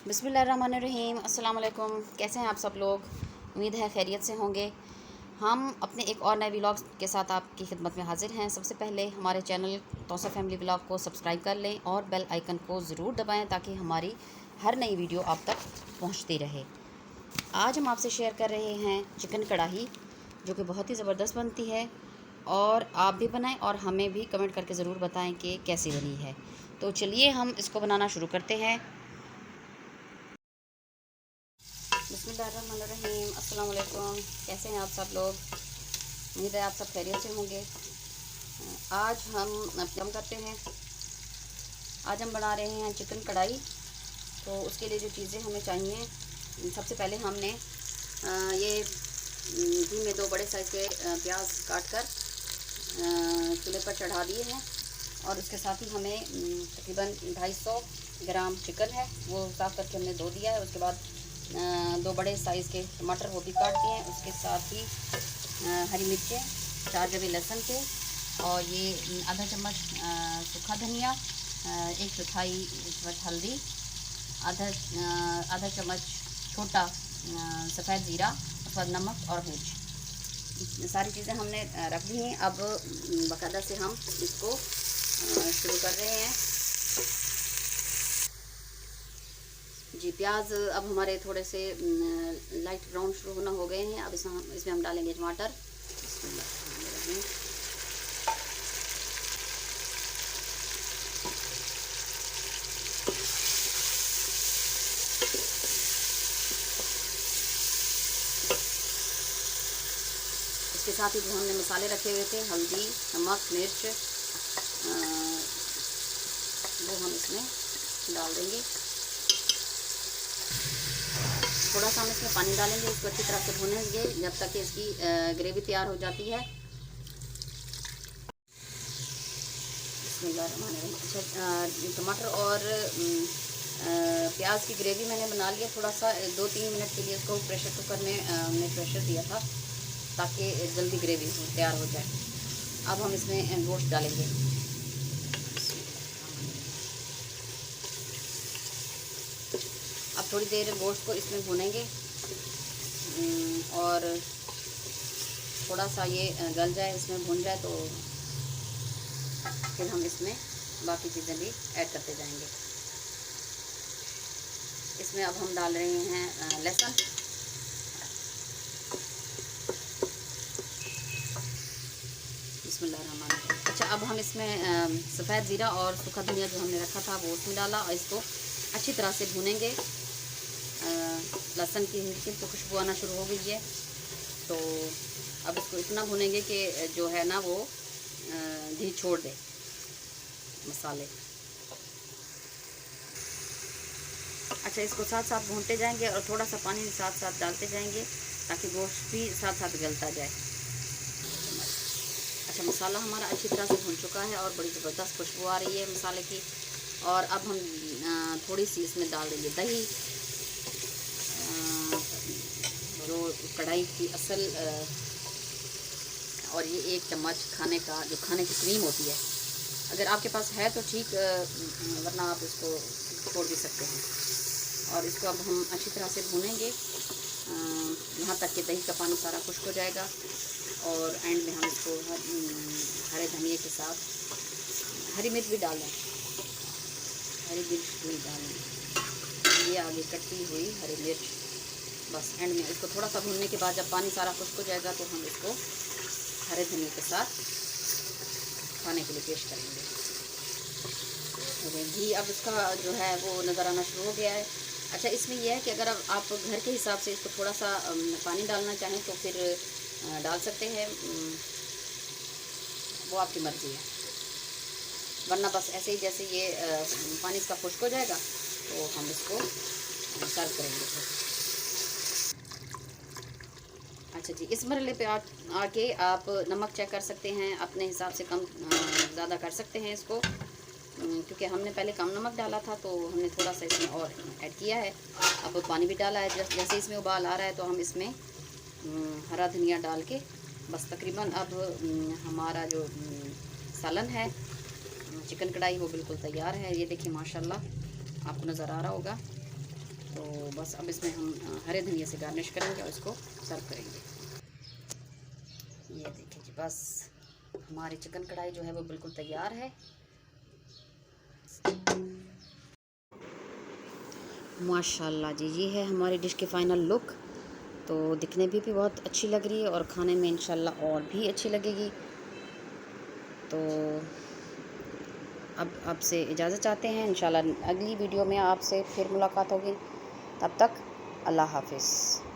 बिस्मिल्लाहिर्रहमानिर्रहीम। अस्सलाम वालेकुम। कैसे हैं आप सब लोग? उम्मीद है खैरियत से होंगे। हम अपने एक और नए व्लॉग के साथ आपकी खिदमत में हाजिर हैं। सबसे पहले हमारे चैनल तौसा फैमिली व्लॉग को सब्सक्राइब कर लें और बेल आइकन को ज़रूर दबाएं ताकि हमारी हर नई वीडियो आप तक पहुंचती रहे। आज हम आपसे शेयर कर रहे हैं चिकन कढ़ाई, जो कि बहुत ही ज़बरदस्त बनती है और आप भी बनाएं और हमें भी कमेंट करके ज़रूर बताएं कि कैसी बनी है। तो चलिए हम इसको बनाना शुरू करते हैं। बिस्मिल्लाहिर्रहमानिर्रहीम। अस्सलाम वालेकुम। कैसे हैं आप सब लोग? उम्मीद है आप सब खैरियत से होंगे। आज हम करते हैं। आज हम बना रहे हैं चिकन कढ़ाई। तो उसके लिए जो चीज़ें हमें चाहिए, सबसे पहले हमने ये घी में 2 बड़े साइज़ के प्याज काट कर चूल्हे पर चढ़ा दिए हैं और उसके साथ ही हमें तकरीबन 250 ग्राम चिकन है, वो साफ़ करके हमने धो दिया है। उसके बाद 2 बड़े साइज़ के टमाटर वो भी काट दिए हैं। उसके साथ ही हरी मिर्चें, 4 जबे लहसुन के, और ये आधा चम्मच सूखा धनिया, 1/4 चम्मच हल्दी, आधा चम्मच छोटा सफ़ेद ज़ीरा, उसके बाद नमक और मिर्च। सारी चीज़ें हमने रख दी हैं। अब बाकायदा से हम इसको शुरू कर रहे हैं। जी, प्याज अब हमारे थोड़े से लाइट ब्राउन शुरू होना हो गए हैं। अब इसमें हम डालेंगे टमाटर। इसके साथ ही जो हमने मसाले रखे हुए थे, हल्दी, नमक, मिर्च, वो हम इसमें डाल देंगे। थोड़ा सा हम इसमें पानी डालेंगे, इसको अच्छी तरह से भूनेंगे जब तक कि इसकी ग्रेवी तैयार हो जाती है। अच्छा, टमाटर और प्याज की ग्रेवी मैंने बना लिया। थोड़ा सा 2-3 मिनट के लिए इसको प्रेशर कुकर में हमने प्रेशर दिया था ताकि जल्दी ग्रेवी तैयार हो जाए। अब हम इसमें गोश्त डालेंगे। अब थोड़ी देर गोश्त को इसमें भूनेंगे और थोड़ा सा ये गल जाए, इसमें भून जाए, तो फिर हम इसमें बाकी चीज़ें भी ऐड करते जाएंगे। इसमें अब हम डाल रहे हैं लहसुन, बिस्मिल्लाहिर्रहमानिर्रहीम। अच्छा, अब हम इसमें सफ़ेद ज़ीरा और सूखा धनिया जो हमने रखा था वो उसमें डाला और इसको अच्छी तरह से भूनेंगे। लहसुन की हल्की तो खुशबू आना शुरू हो गई है, तो अब इसको इतना भूनेंगे कि जो है ना वो घी छोड़ दे मसाले। अच्छा, इसको साथ साथ भूनते जाएंगे और थोड़ा सा पानी साथ साथ डालते जाएंगे ताकि गोश्त भी साथ साथ गलता जाए। अच्छा, मसाला हमारा अच्छी तरह से भून चुका है और बड़ी ज़बरदस्त खुशबू आ रही है मसाले की। और अब हम थोड़ी सी इसमें डाल देंगे दही, जो कढ़ाई की असल, और ये 1 चम्मच खाने की क्रीम होती है। अगर आपके पास है तो ठीक, वरना आप इसको छोड़ भी सकते हैं। और इसको अब हम अच्छी तरह से भूनेंगे यहाँ तक कि दही का पानी सारा खुश्क हो जाएगा। और एंड में हम इसको हरे धनिए के साथ हरी मिर्च भी डालें, हरी मिर्च भी डालें, ये आगे कटी हुई हरी मिर्च। बस एंड में इसको थोड़ा सा भूनने के बाद जब पानी सारा खुश्क हो जाएगा तो हम इसको हरे धनिए के साथ खाने के लिए पेश करेंगे। घी अब इसका जो है वो नज़र आना शुरू हो गया है। अच्छा, इसमें यह है कि अगर आप घर के हिसाब से इसको थोड़ा सा पानी डालना चाहें तो फिर डाल सकते हैं, वो आपकी मर्ज़ी है। वरना बस ऐसे ही जैसे ये पानी इसका खुश्क हो जाएगा तो हम इसको सर्व करेंगे। अच्छा जी, इस मरहले पे आके आप नमक चेक कर सकते हैं, अपने हिसाब से कम ज़्यादा कर सकते हैं इसको, क्योंकि हमने पहले कम नमक डाला था तो हमने थोड़ा सा इसमें और ऐड किया है। अब पानी भी डाला है, जैसे इसमें उबाल आ रहा है तो हम इसमें हरा धनिया डाल के बस तकरीबन अब हमारा जो सालन है चिकन कढ़ाई वो बिल्कुल तैयार है। ये देखिए माशाल्लाह, आपको नज़र आ रहा होगा। तो बस अब इसमें हम हरे धनिया से गार्निश करेंगे और इसको सर्व करेंगे। ये देखिए जी, बस हमारी चिकन कढ़ाई जो है वो बिल्कुल तैयार है। माशाल्लाह जी, ये है हमारी डिश की फ़ाइनल लुक। तो दिखने भी बहुत अच्छी लग रही है और खाने में इंशाल्लाह और भी अच्छी लगेगी। तो अब आपसे इजाज़त चाहते हैं, इंशाल्लाह अगली वीडियो में आपसे फिर मुलाकात होगी। तब तक अल्लाह हाफ़िज़।